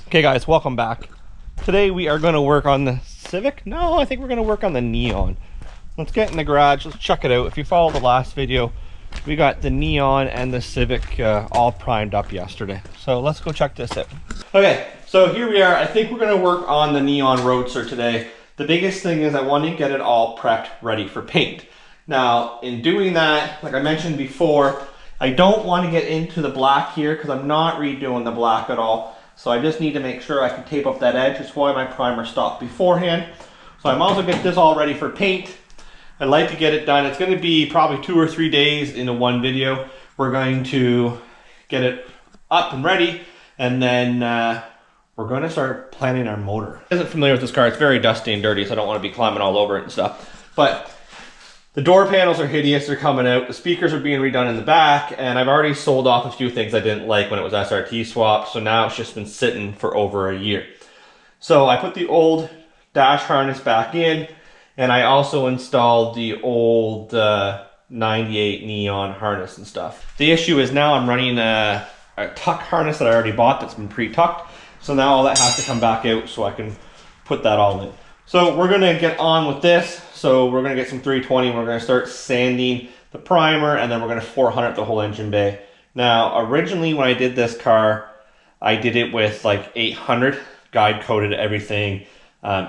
Okay guys, welcome back. Today we are going to work on the Civic. No, I think we're going to work on the Neon. Let's get in the garage, let's check it out. If you followed the last video, we got the Neon and the Civic all primed up yesterday. So let's go check this out. Okay, so here we are. I think we're going to work on the Neon Roadster today. The biggest thing is I want to get it all prepped, ready for paint. Now, in doing that, like I mentioned before, I don't want to get into the black here because I'm not redoing the black at all. So I just need to make sure I can tape up that edge. That's why my primer stopped beforehand. So I'm also get this all ready for paint. I'd like to get it done. It's going to be probably 2 or 3 days into one video. We're going to get it up and ready, and then we're going to start planning our motor. I wasn't familiar with this car. It's very dusty and dirty, so I don't want to be climbing all over it and stuff. But the door panels are hideous. They're coming out. The speakers are being redone in the back, and I've already sold off a few things I didn't like when it was SRT swap, so now it's just been sitting for over a year. So I put the old dash harness back in, and I also installed the old 98 Neon harness and stuff. The issue is now I'm running a tuck harness that I already bought that's been pre-tucked, so now all that has to come back out so I can put that all in. So we're gonna get on with this. So we're gonna get some 320, we're gonna start sanding the primer, and then we're gonna 400 the whole engine bay. Now, originally when I did this car, I did it with like 800, guide coated everything,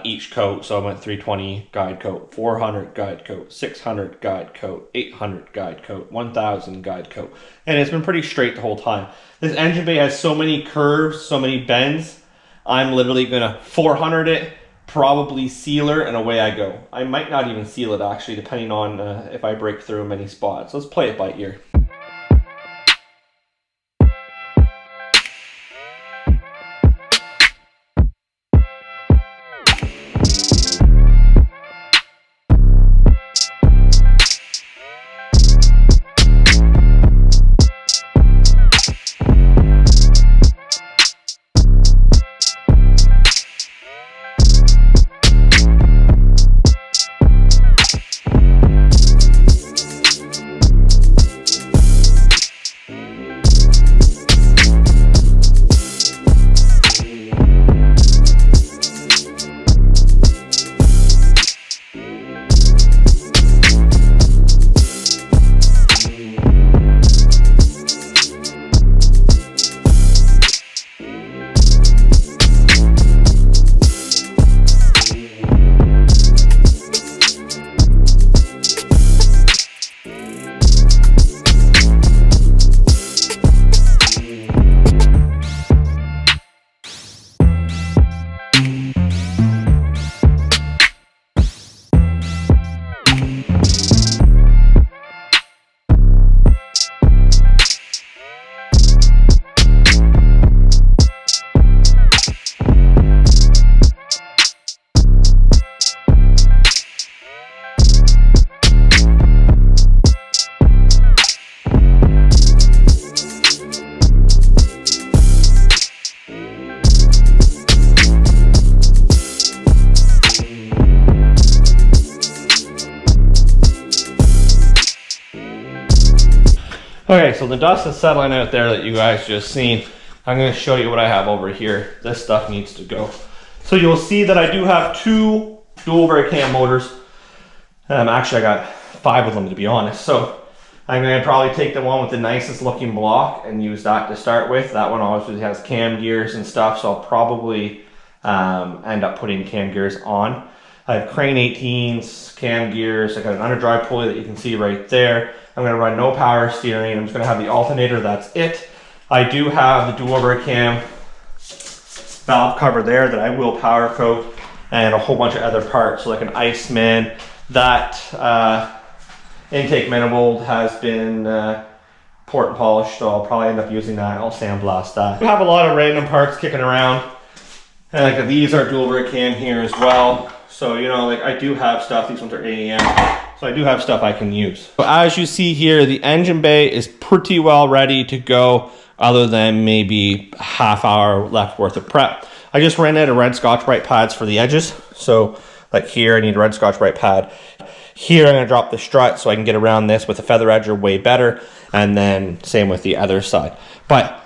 each coat. So I went 320 guide coat, 400 guide coat, 600 guide coat, 800 guide coat, 1000 guide coat. And it's been pretty straight the whole time. This engine bay has so many curves, so many bends, I'm literally gonna 400 it, probably sealer, and away I go. I might not even seal it actually, depending on if I break through many spots. Let's play it by ear. Okay, so the dust is settling out there that you guys just seen. I'm going to show you what I have over here. This stuff needs to go. So you'll see that I do have 2 dual cam motors. Actually, I got 5 of them to be honest. So I'm going to probably take the one with the nicest looking block and use that to start with. That one obviously has cam gears and stuff, so I'll probably end up putting cam gears on. I have Crane 18s, cam gears. I got an under drive pulley that you can see right there. I'm going to run no power steering. I'm just going to have the alternator, that's it. I do have the dual cam valve cover there that I will power coat, and a whole bunch of other parts, so like an Iceman. That intake manifold has been port and polished, so I'll probably end up using that. I'll sandblast that. We have a lot of random parts kicking around, and like these are dual cam here as well. So, you know, like I do have stuff. These ones are AEM. So I do have stuff I can use. So as you see here, the engine bay is pretty well ready to go, other than maybe a half hour left worth of prep. I just ran out of red Scotch-Brite pads for the edges. So like here, I need a red Scotch-Brite pad. Here, I'm gonna drop the strut so I can get around this with a feather edger way better. And then same with the other side. But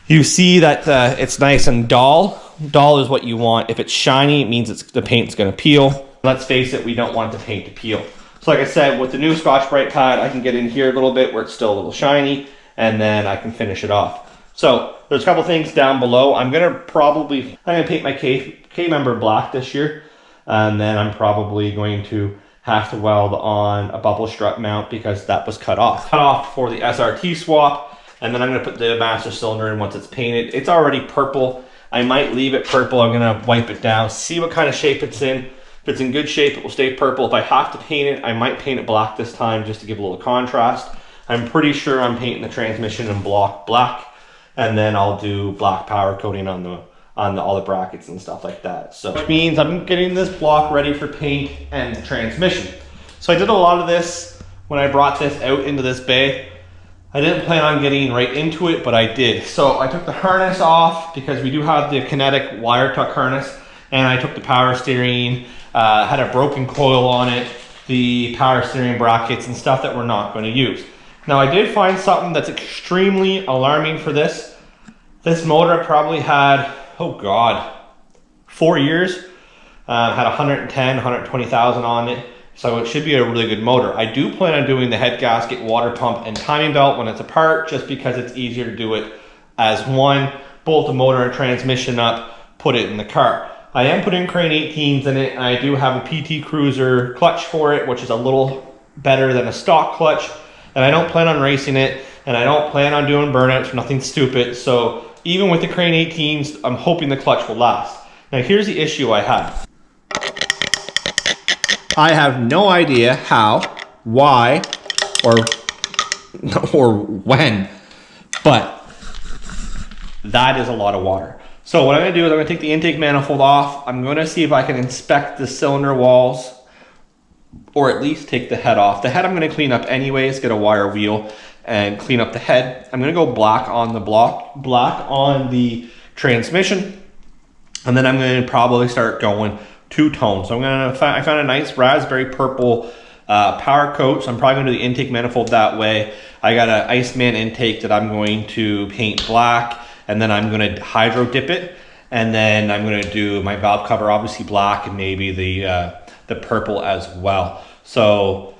you see that it's nice and dull. Dull is what you want. If it's shiny, it means the paint's gonna peel. Let's face it, we don't want the paint to peel. So like I said, with the new Scotch-Brite pad, I can get in here a little bit where it's still a little shiny, and then I can finish it off. So there's a couple things down below. I'm gonna paint my K-member black this year, and then I'm probably going to have to weld on a bubble strut mount because that was cut off. Cut off for the SRT swap, and then I'm gonna put the master cylinder in once it's painted. It's already purple. I might leave it purple. I'm gonna wipe it down, see what kind of shape it's in. If it's in good shape, it will stay purple. If I have to paint it, I might paint it black this time just to give a little contrast. I'm pretty sure I'm painting the transmission in black, and then I'll do black powder coating on all the brackets and stuff like that. So which means I'm getting this block ready for paint and transmission. So I did a lot of this when I brought this out into this bay. I didn't plan on getting right into it, but I did. So I took the harness off because we do have the kinetic wire tuck harness, and I took the power steering, had a broken coil on it, the power steering brackets and stuff that we're not going to use. Now I did find something that's extremely alarming for this. This motor probably had, oh God, 4 years, had 110, 120,000 on it. So it should be a really good motor. I do plan on doing the head gasket, water pump, and timing belt when it's apart, just because it's easier to do it as one, bolt the motor and transmission up, put it in the car. I am putting Crane 18s in it, and I do have a PT Cruiser clutch for it, which is a little better than a stock clutch. And I don't plan on racing it, and I don't plan on doing burnouts, nothing stupid. So even with the Crane 18s, I'm hoping the clutch will last. Now here's the issue I have. I have no idea how, why, or when, but that is a lot of water. So what I'm gonna do is I'm gonna take the intake manifold off. I'm gonna see if I can inspect the cylinder walls, or at least take the head off. The head I'm gonna clean up anyways, get a wire wheel and clean up the head. I'm gonna go black on the black on the transmission, and then I'm gonna probably start going two-tone. So I found a nice raspberry purple power coat, so I'm probably gonna do the intake manifold that way. I got an Iceman intake that I'm going to paint black, and then I'm gonna hydro dip it, and then I'm gonna do my valve cover obviously black, and maybe the purple as well. So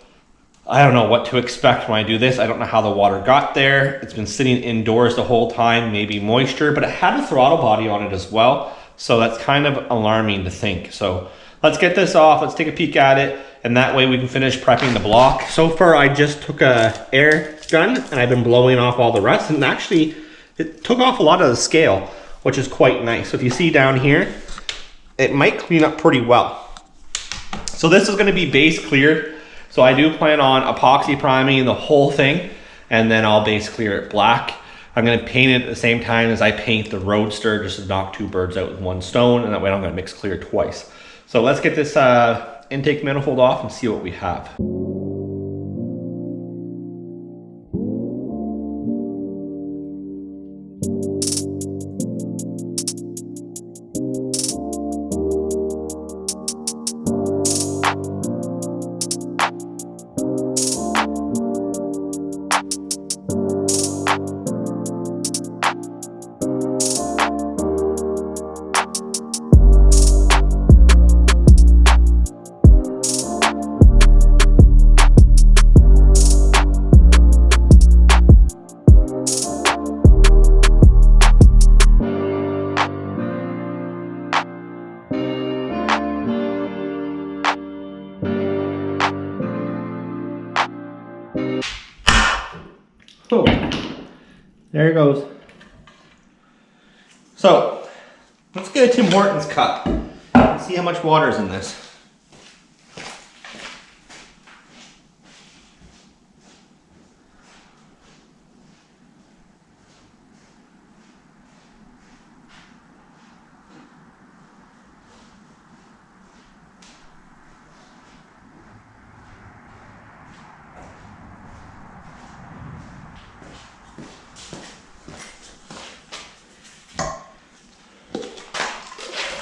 I don't know what to expect when I do this. I don't know how the water got there. It's been sitting indoors the whole time, maybe moisture, but it had a throttle body on it as well. So that's kind of alarming to think. So let's get this off. Let's take a peek at it. And that way we can finish prepping the block. So far, I just took a air gun and I've been blowing off all the rust. And actually, it took off a lot of the scale, which is quite nice. So if you see down here, it might clean up pretty well. So this is gonna be base clear. So I do plan on epoxy priming the whole thing, and then I'll base clear it black. I'm gonna paint it at the same time as I paint the Roadster, just to knock two birds out with one stone, and that way I'm gonna mix clear twice. So let's get this intake manifold off and see what we have. So there it goes. So let's get a Tim Hortons cup and see how much water is in this.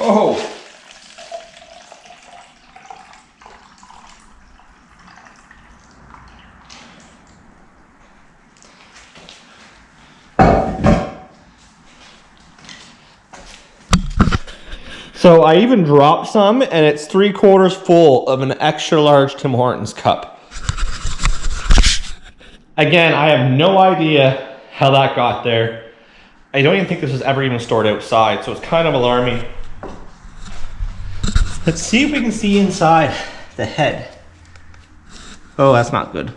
Oh! So I even dropped some, and it's 3/4 full of an extra large Tim Hortons cup. Again, I have no idea how that got there. I don't even think this was ever even stored outside, so it's kind of alarming. Let's see if we can see inside the head. Oh, that's not good.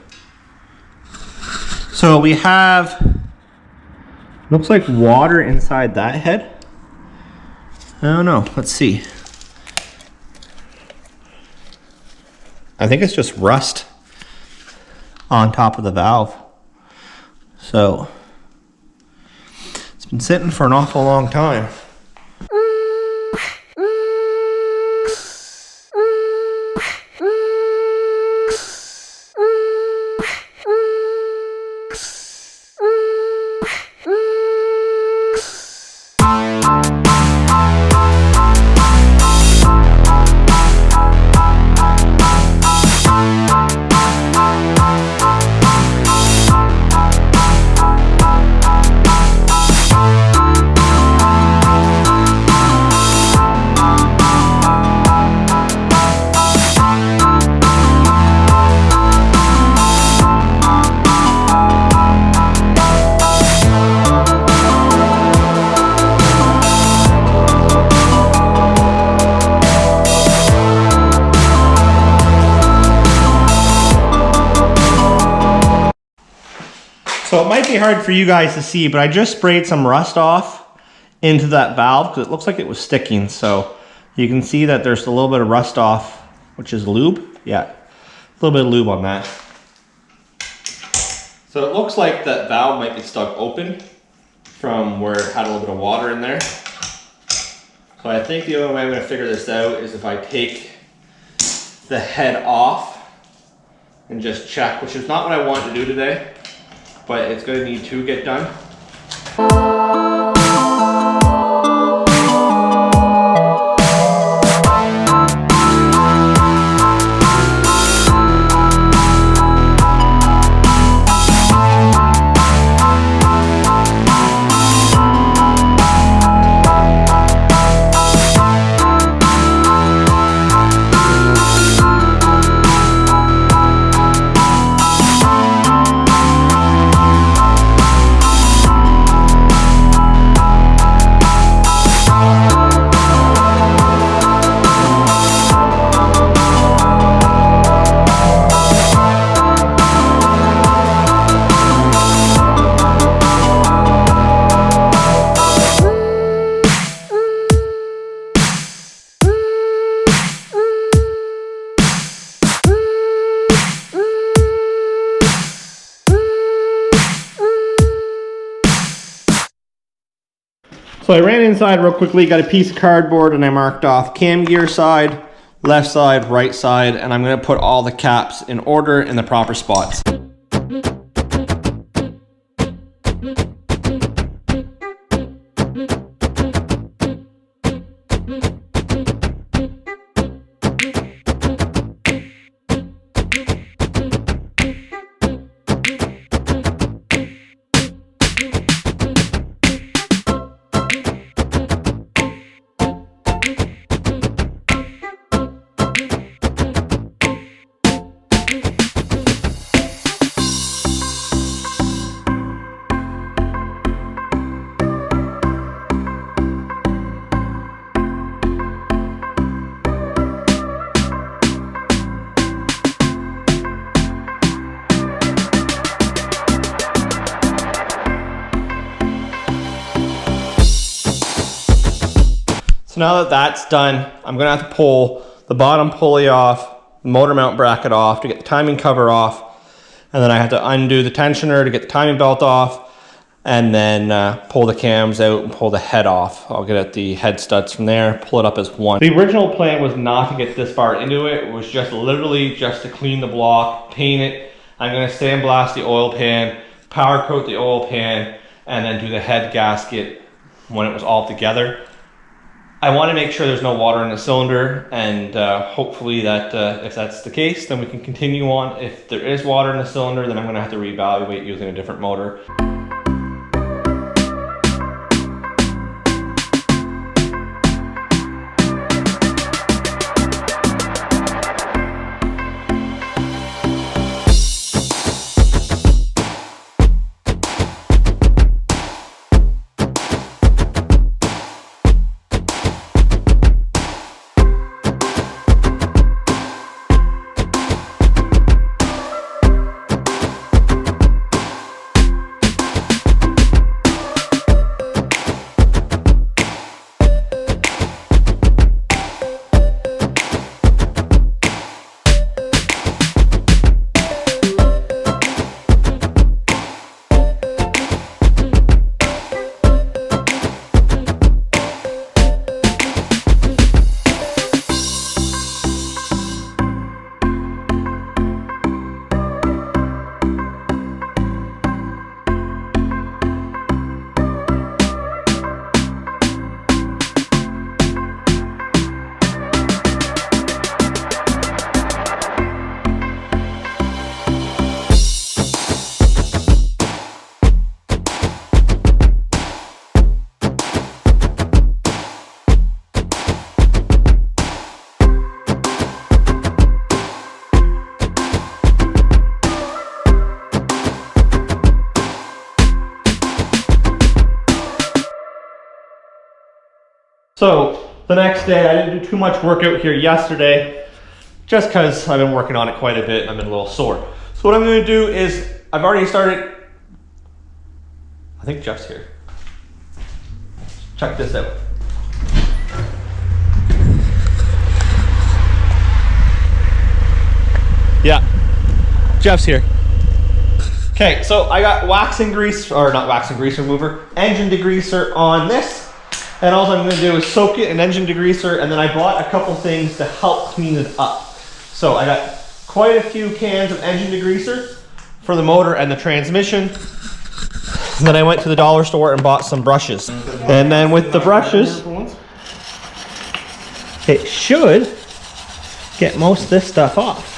So we have, looks like water inside that head. I don't know, let's see. I think it's just rust on top of the valve. So it's been sitting for an awful long time. So it might be hard for you guys to see, but I just sprayed some rust off into that valve because it looks like it was sticking. So you can see that there's a little bit of rust off, which is lube. Yeah, a little bit of lube on that. So it looks like that valve might be stuck open from where it had a little bit of water in there. So I think the only way I'm going to figure this out is if I take the head off and just check, which is not what I want to do today. But it's going to need to get done. So I ran inside real quickly, got a piece of cardboard, and I marked off cam gear side, left side, right side, and I'm going to put all the caps in order in the proper spots. So now that that's done, I'm gonna have to pull the bottom pulley off, the motor mount bracket off to get the timing cover off, and then I have to undo the tensioner to get the timing belt off, and then pull the cams out and pull the head off. I'll get at the head studs from there, pull it up as one. The original plan was not to get this far into it. It was just literally just to clean the block, paint it. I'm gonna sandblast the oil pan, power coat the oil pan, and then do the head gasket when it was all together. I want to make sure there's no water in the cylinder, and hopefully that if that's the case, then we can continue on. If there is water in the cylinder, then I'm going to have to reevaluate using a different motor. So the next day, I didn't do too much work out here yesterday, just because I've been working on it quite a bit. I've been a little sore. So what I'm going to do is, I've already started. I think Jeff's here. Check this out. Yeah, Jeff's here. Okay, so I got waxing grease, or not waxing grease remover, engine degreaser on this. And all I'm gonna do is soak it in engine degreaser, and then I bought a couple things to help clean it up. So I got quite a few cans of engine degreaser for the motor and the transmission. And then I went to the dollar store and bought some brushes. And then with the brushes, it should get most of this stuff off.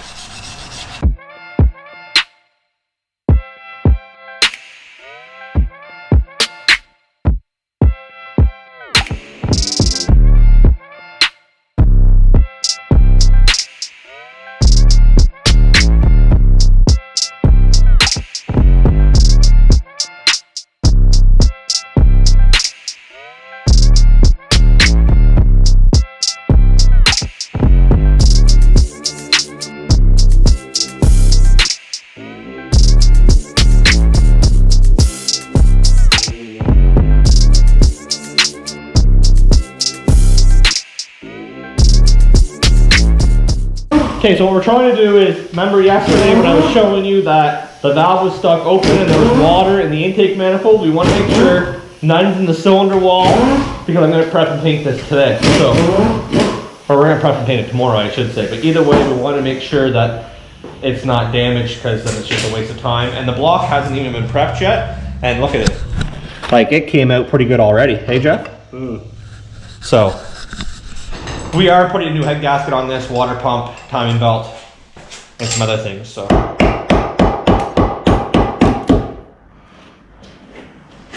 Okay, so what we're trying to do is, remember yesterday when I was showing you that the valve was stuck open and there was water in the intake manifold? We want to make sure none's in the cylinder wall, because I'm going to prep and paint this today. So, or we're going to prep and paint it tomorrow, I should say. But either way, we want to make sure that it's not damaged, because then it's just a waste of time. And the block hasn't even been prepped yet. And look at it. Like, it came out pretty good already. Hey, Jeff? So, we are putting a new head gasket on this, water pump, timing belt, and some other things, so.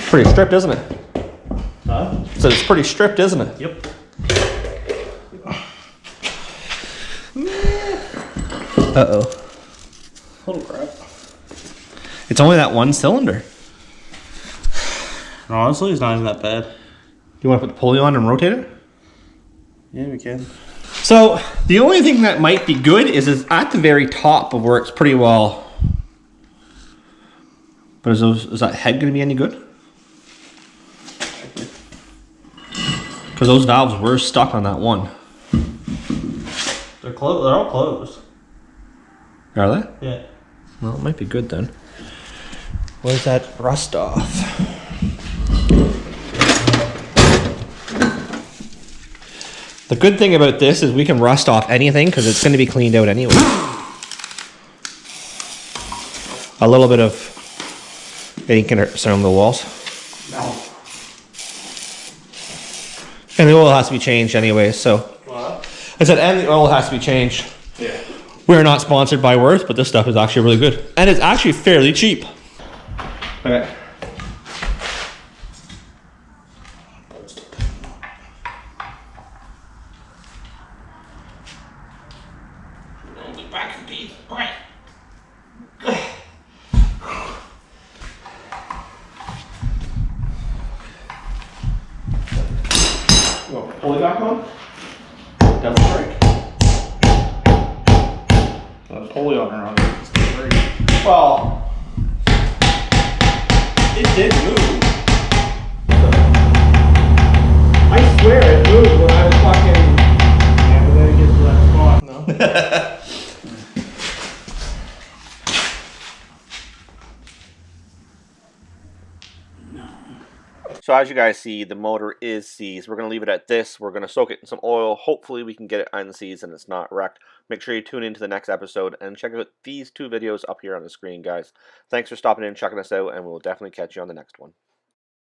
Pretty stripped, isn't it? Huh? So it's pretty stripped, isn't it? Yep. Uh-oh. Holy crap. It's only that one cylinder. Honestly, it's not even that bad. Do you want to put the pulley on and rotate it? Yeah, we can. So, the only thing that might be good is at the very top of where it's pretty well. But is that head going to be any good? Because those valves were stuck on that one. They're closed. They're all closed. Are they? Yeah. Well, it might be good then. Where's that rust off? The good thing about this is we can rust off anything because it's going to be cleaned out anyway. A little bit of ink around the walls. No. And the oil has to be changed anyway, so. What? I said, and the oil has to be changed. Yeah. We're not sponsored by Worth, but this stuff is actually really good. And it's actually fairly cheap. Okay. Back indeed. All right. Pull it back on. Double brake. There's pulley on her on it. It's great. Well, it did move. I swear it moved when I was fucking. Yeah, but then it gets to that spot. No. So as you guys see, the motor is seized. We're going to leave it at this. We're going to soak it in some oil. Hopefully we can get it unseized and it's not wrecked. Make sure you tune into the next episode and check out these two videos up here on the screen, guys. Thanks for stopping in and checking us out, and we'll definitely catch you on the next one.